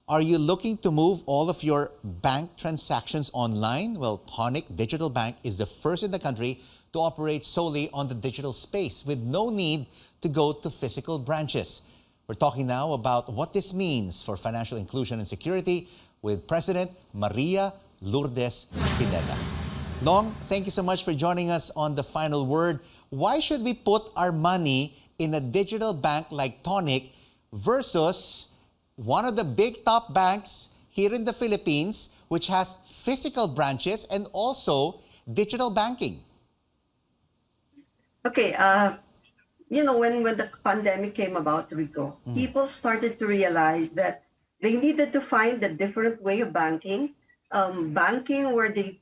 Are you looking to move all of your bank transactions online? Well, Tonik Digital Bank is the first in the country to operate solely on the digital space with no need to go to physical branches. We're talking now about what this means for financial inclusion and security with President Maria Lourdes Pineda. Long, thank you so much for joining us on The Final Word. Why should we put our money in a digital bank like Tonik versus one of the big top banks here in the Philippines, which has physical branches and also digital banking? Okay, when the pandemic came about, Rico, people started to realize that they needed to find a different way of banking where they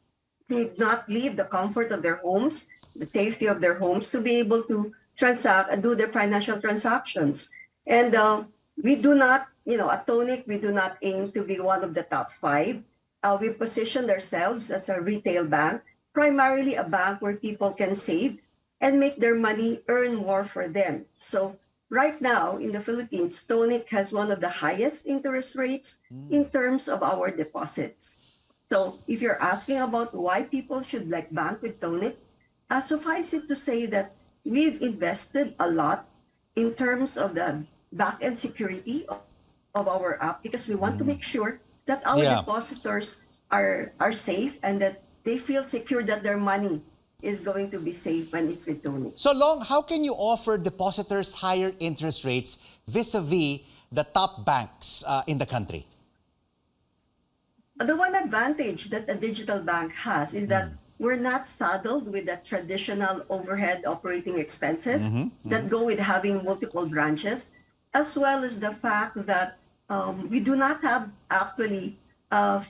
did not leave the comfort of their homes, the safety of their homes, to be able to transact and do their financial transactions. And we do not, at Tonik, we do not aim to be one of the top five. We positioned ourselves as a retail bank, primarily a bank where people can save and make their money earn more for them. So right now in the Philippines, Tonik has one of the highest interest rates in terms of our deposits. So if you're asking about why people should bank with Tonik, suffice it to say that we've invested a lot in terms of the back-end security of our app, because we want to make sure that our depositors are safe and that they feel secure that their money is going to be safe when it's with Tonik. So Long, how can you offer depositors higher interest rates vis-a-vis the top banks in the country? The one advantage that a digital bank has is that we're not saddled with the traditional overhead operating expenses that go with having multiple branches, as well as the fact that we do not have actually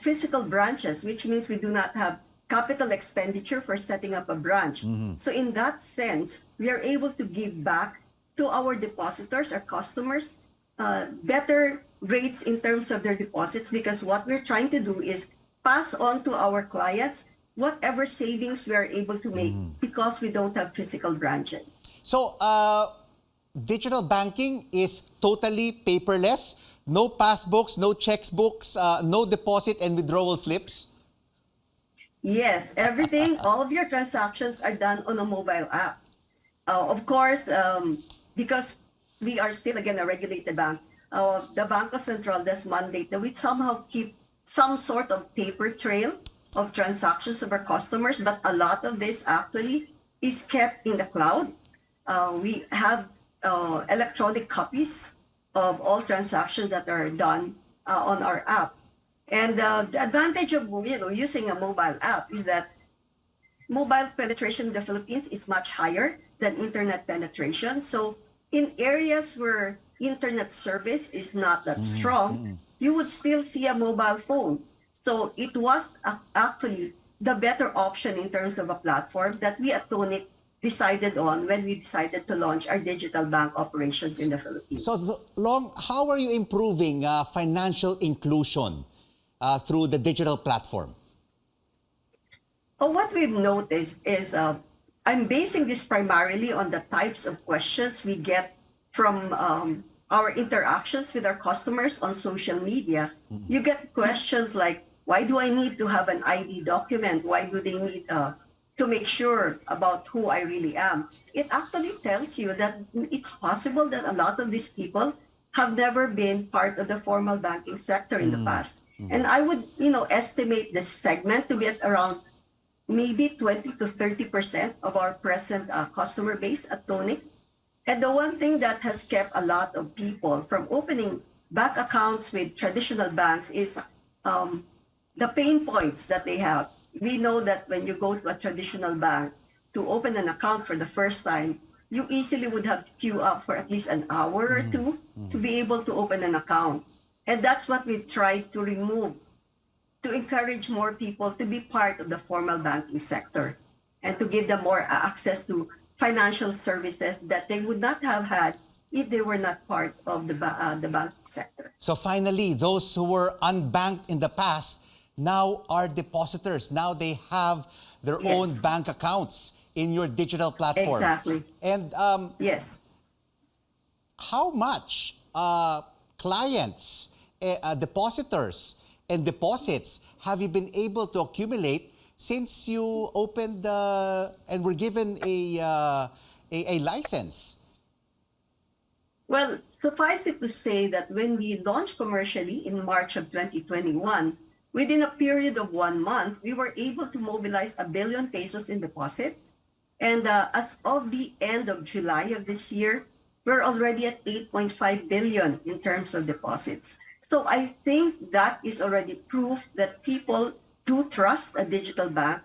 physical branches, which means we do not have capital expenditure for setting up a branch. So in that sense, we are able to give back to our depositors, our customers, better rates in terms of their deposits, because what we're trying to do is pass on to our clients whatever savings we are able to make because we don't have physical branches. So digital banking is totally paperless, no passbooks, no checkbooks, no deposit and withdrawal slips? Yes, everything, all of your transactions are done on a mobile app. Of course, because we are still, again, a regulated bank, the Bangko Central does mandate that we somehow keep some sort of paper trail of transactions of our customers, but a lot of this actually is kept in the cloud. We have electronic copies of all transactions that are done on our app. And the advantage of using a mobile app is that mobile penetration in the Philippines is much higher than internet penetration. So in areas where internet service is not that strong, you would still see a mobile phone. So it was actually the better option in terms of a platform that we at Tonik decided on when we decided to launch our digital bank operations in the Philippines. So Long, how are you improving financial inclusion through the digital platform? What we've noticed is I'm basing this primarily on the types of questions we get from our interactions with our customers on social media. You get questions like, why do I need to have an ID document? Why do they need to make sure about who I really am? It actually tells you that it's possible that a lot of these people have never been part of the formal banking sector in the past. And I would, estimate this segment to be at around maybe 20 to 30% of our present customer base at Tonik. And the one thing that has kept a lot of people from opening bank accounts with traditional banks is the pain points that they have. We know that when you go to a traditional bank to open an account for the first time, you easily would have to queue up for at least an hour or two to be able to open an account. And that's what we've tried to remove, to encourage more people to be part of the formal banking sector and to give them more access to financial services that they would not have had if they were not part of the banking sector. So finally, those who were unbanked in the past now are depositors. Now they have their own bank accounts in your digital platform. Exactly. And yes. how much clients depositors and deposits have you been able to accumulate since you opened and were given a license? Well, suffice it to say that when we launched commercially in March of 2021, within a period of 1 month, we were able to mobilize 1 billion pesos in deposits. And as of the end of July of this year, we're already at 8.5 billion in terms of deposits. So I think that is already proof that people do trust a digital bank.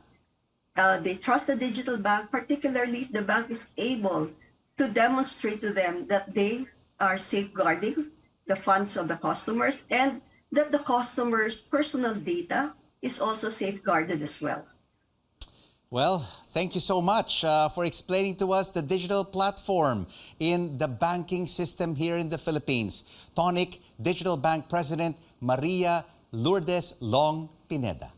They trust a digital bank, particularly if the bank is able to demonstrate to them that they are safeguarding the funds of the customers and that the customer's personal data is also safeguarded as well. Well, thank you so much for explaining to us the digital platform in the banking system here in the Philippines. Tonik Digital Bank President Maria Lourdes Pineda.